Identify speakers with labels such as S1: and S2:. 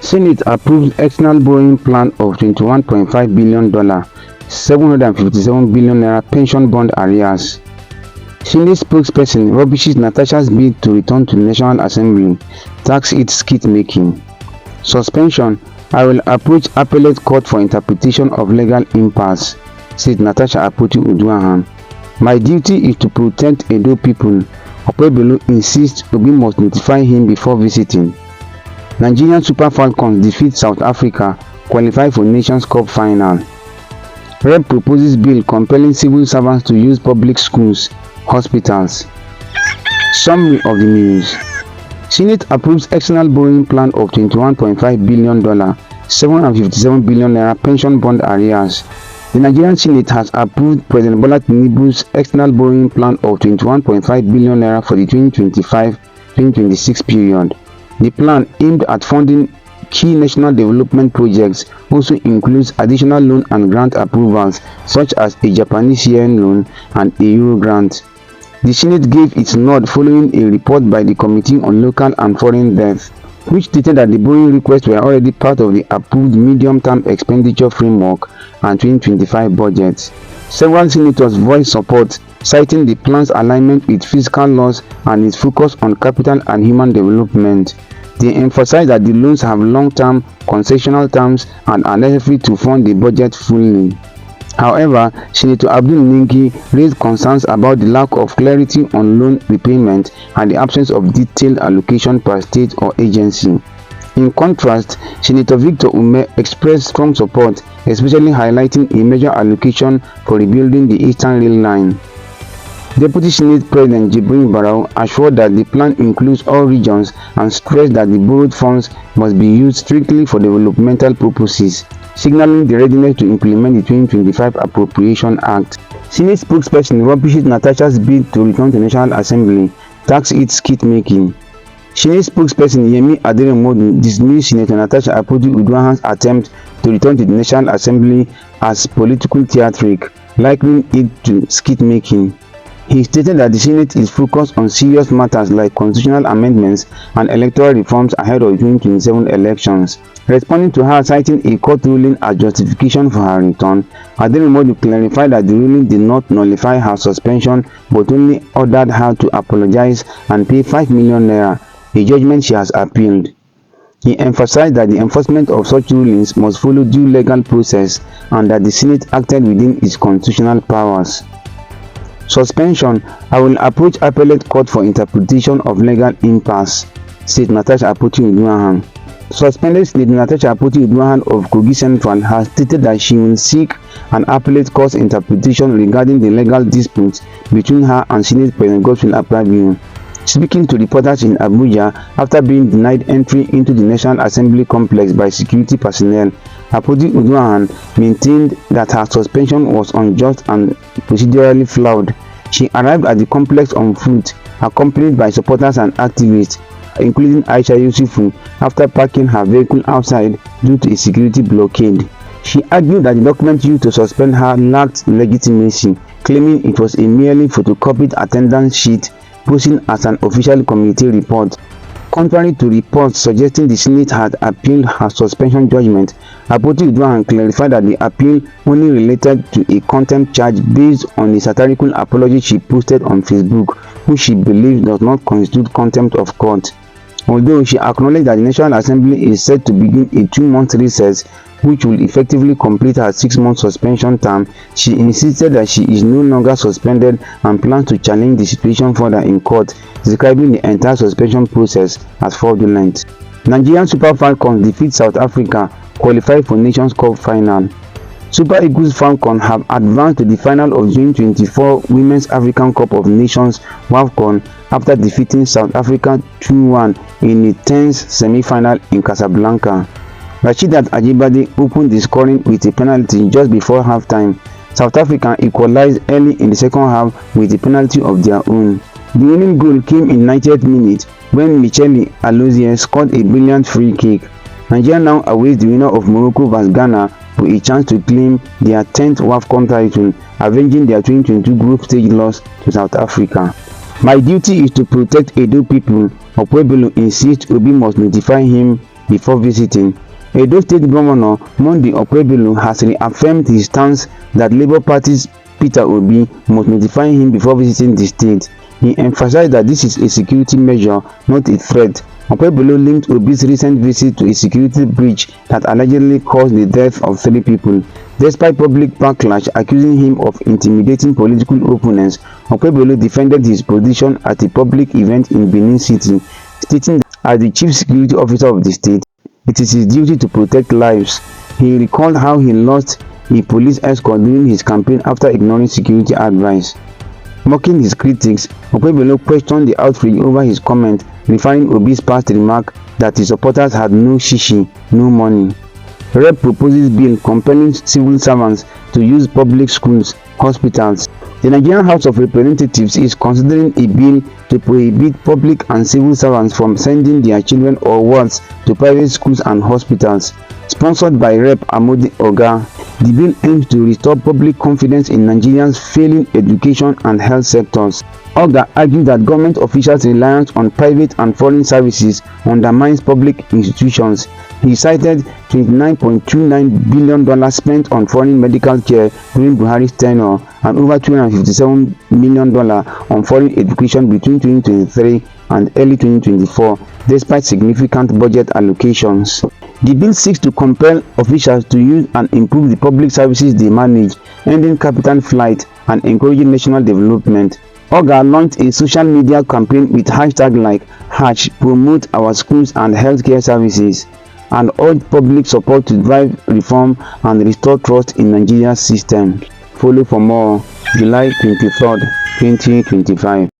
S1: Senate approves external borrowing plan of $21.5 billion, $757 billion pension bond arrears. Senate spokesperson rubbishes Natasha's bid to return to the National Assembly, tax it skit-making. Suspension: I will approach appellate court for interpretation of legal impasse, said Natasha Akpoti-Uduaghan. My duty is to protect Edo people. Okpebholo insists Obi must notify him before visiting. Nigerian Super Falcons defeat South Africa, qualify for Nations Cup final. Rep proposes bill compelling civil servants to use public schools, hospitals. Summary of the news. Senate approves external borrowing plan of $21.5 billion, $757 billion pension bond arrears. The Nigerian Senate has approved President Bola Tinubu's external borrowing plan of $21.5 billion for the 2025-2026 period. The plan, aimed at funding key national development projects, also includes additional loan and grant approvals such as a Japanese yen loan and a Euro grant. The Senate gave its nod following a report by the Committee on Local and Foreign Debt, which stated that the borrowing requests were already part of the approved medium-term expenditure framework and 2025 budget. Several senators voiced support, citing the plan's alignment with fiscal laws and its focus on capital and human development. They emphasized that the loans have long-term concessional terms and are necessary to fund the budget fully. However, Senator Abdul Ninki raised concerns about the lack of clarity on loan repayment and the absence of detailed allocation per state or agency. In contrast, Senator Victor Ume expressed strong support, especially highlighting a major allocation for rebuilding the Eastern Rail Line. Deputy Senate President Jibrin Barau assured that the plan includes all regions and stressed that the borrowed funds must be used strictly for developmental purposes, signaling the readiness to implement the 2025 Appropriation Act. Senate spokesperson rubbishes Natasha's bid to return to the National Assembly, tax it skit-making. Senate spokesperson Yemi Aderemodu dismissed Senator Natasha Akpoti-Uduaghan's attempt to return to the National Assembly as political theatric, likening it to skit-making. He stated that the Senate is focused on serious matters like constitutional amendments and electoral reforms ahead of the 2027 elections. Responding to her citing a court ruling as justification for her return, Aderemodu clarified that the ruling did not nullify her suspension but only ordered her to apologize and pay 5 million naira, a judgment she has appealed. He emphasized that the enforcement of such rulings must follow due legal process and that the Senate acted within its constitutional powers. Suspension: I will approach appellate court for interpretation of legal impasse, said Natasha Akpoti-Uduaghan. Suspended Senator Natasha Akpoti-Uduaghan of Kogi Central has stated that she will seek an appellate court interpretation regarding the legal dispute between her and Senate President Godswill Akpabio. Speaking to reporters in Abuja after being denied entry into the National Assembly complex by security personnel, Akpoti-Uduaghan maintained that her suspension was unjust and procedurally flawed. She arrived at the complex on foot, accompanied by supporters and activists, including Aisha Yusufu, after parking her vehicle outside due to a security blockade. She argued that the document used to suspend her lacked legitimacy, claiming it was a merely photocopied attendance sheet posing as an official committee report. Contrary to reports suggesting the Senate had appealed her suspension judgment, Akpoti-Uduaghan clarified that the appeal only related to a contempt charge based on a satirical apology she posted on Facebook, which she believes does not constitute contempt of court. Although she acknowledged that the National Assembly is set to begin a 2-month recess, which will effectively complete her 6-month suspension term, she insisted that she is no longer suspended and plans to challenge the situation further in court, describing the entire suspension process as fraudulent. Nigerian Super Falcons defeat South Africa, qualify for Nations Cup final. Super Eagles Falcons have advanced to the final of the 2024 Women's African Cup of Nations (WAFCON) after defeating South Africa 2-1 in a tense semi-final in Casablanca. Rasheedat Ajibade opened the scoring with a penalty just before halftime. South Africa equalized early in the second half with a penalty of their own. The winning goal came in 90th minute when Michele Alozie scored a brilliant free kick. Nigeria now awaits the winner of Morocco vs Ghana for a chance to claim their 10th WAFCON title, avenging their 2022 group stage loss to South Africa. My duty is to protect Edo people. Okpebholo insists Obi must notify him before visiting. Edo State Governor Monday Okpebholo has reaffirmed his stance that Labour Party's Peter Obi must notify him before visiting the state. He emphasized that this is a security measure, not a threat. Okpebholo linked Obi's recent visit to a security breach that allegedly caused the death of 3 people. Despite public backlash accusing him of intimidating political opponents, Okpebholo defended his position at a public event in Benin City, stating that as the chief security officer of the state, it is his duty to protect lives. He recalled how he lost a police escort during his campaign after ignoring security advice. Mocking his critics, Okpebholo questioned the outrage over his comment, referring Obi's past remark that his supporters had no shishi, no money. Rep proposes bill compelling civil servants to use public schools, hospitals. The Nigerian House of Representatives is considering a bill to prohibit public and civil servants from sending their children or wards to private schools and hospitals. Sponsored by Rep Amode Oga, the bill aims to restore public confidence in Nigeria's failing education and health sectors. Oga argued that government officials' reliance on private and foreign services undermines public institutions. He cited $29.29 billion spent on foreign medical care during Buhari's tenure and over $257 million on foreign education between 2023 and early 2024, despite significant budget allocations. The bill seeks to compel officials to use and improve the public services they manage, ending capital flight and encouraging national development. Oga launched a social media campaign with hashtags like #PromoteOurSchools and healthcare services and urged public support to drive reform and restore trust in Nigeria's system. Follow for more. July 23, 2025.